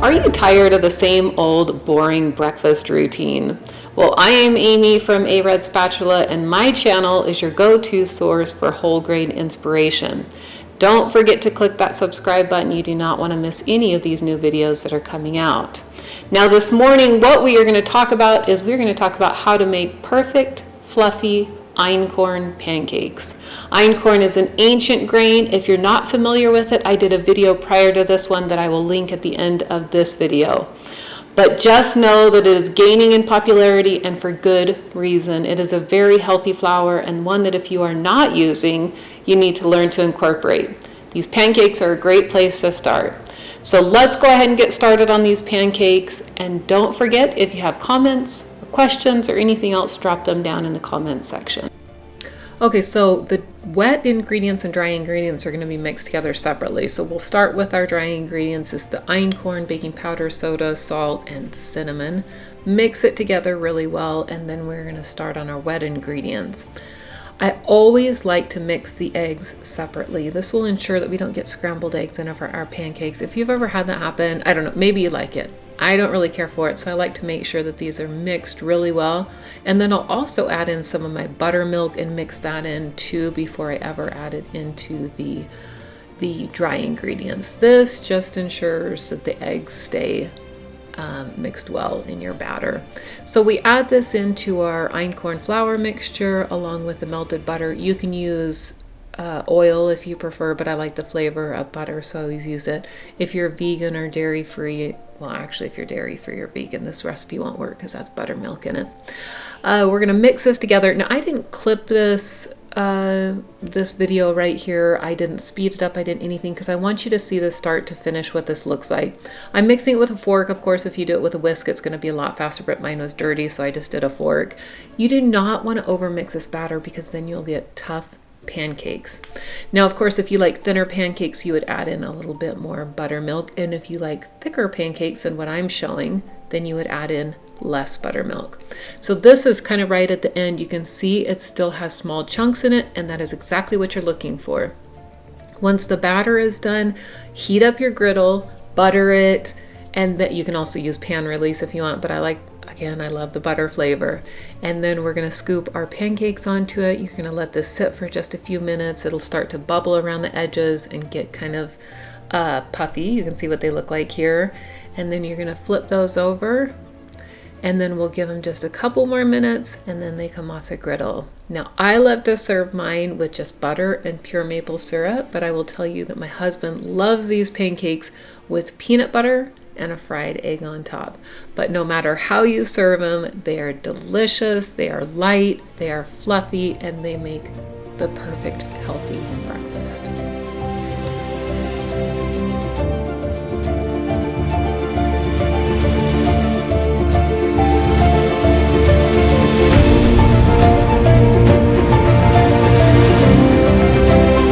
Are you tired of the same old boring breakfast routine? Well, I am Amy from A Red Spatula, and my channel is your go-to source for whole grain inspiration. Don't forget to click that subscribe button. You do not want to miss any of these new videos that are coming out. Now this morning, what we are going to talk about is we're going to talk about how to make perfect, fluffy einkorn pancakes. Einkorn is an ancient grain. If you're not familiar with it, I did a video prior to this one that I will link at the end of this video. But just know that it is gaining in popularity, and for good reason. It is a very healthy flour, and one that if you are not using, you need to learn to incorporate. These pancakes are a great place to start. So let's go ahead and get started on these pancakes. And don't forget, if you have comments, questions, or anything else, drop them down in the comments section. Okay, so the wet ingredients and dry ingredients are going to be mixed together separately. So we'll start with our dry ingredients. It's the einkorn, baking powder, soda, salt, and cinnamon. Mix it together really well, and then we're going to start on our wet ingredients. I always like to mix the eggs separately. This will ensure that we don't get scrambled eggs in our pancakes. If you've ever had that happen, I don't know, maybe you like it. I don't really care for it, so I like to make sure that these are mixed really well. And then I'll also add in some of my buttermilk and mix that in too before I ever add it into the dry ingredients. This just ensures that the eggs stay mixed well in your batter. So we add this into our einkorn flour mixture along with the melted butter. You can use oil if you prefer, but I like the flavor of butter, so I always use it. If you're vegan or dairy free, well, actually if you're dairy free or vegan, this recipe won't work because that's buttermilk in it. We're gonna mix this together. Now I didn't clip this video right here. I didn't speed it up, I didn't anything, because I want you to see the start to finish what this looks like. I'm mixing it with a fork. Of course, if you do it with a whisk, it's going to be a lot faster, but mine was dirty, so I just did a fork. You do not want to overmix this batter because then you'll get tough pancakes. Now, of course, if you like thinner pancakes, you would add in a little bit more buttermilk, and if you like thicker pancakes than what I'm showing, then you would add in less buttermilk. So this is kind of right at the end. You can see it still has small chunks in it, and that is exactly what you're looking for. Once the batter is done, heat up your griddle, butter it, and that you can also use pan release if you want, but I love the butter flavor. And then we're going to scoop our pancakes onto it. You're going to let this sit for just a few minutes. It'll start to bubble around the edges and get kind of puffy. You can see what they look like here. And then you're going to flip those over, and then we'll give them just a couple more minutes, and then they come off the griddle. Now, I love to serve mine with just butter and pure maple syrup, but I will tell you that my husband loves these pancakes with peanut butter and a fried egg on top. But no matter how you serve them, they are delicious, they are light, they are fluffy, and they make the perfect healthy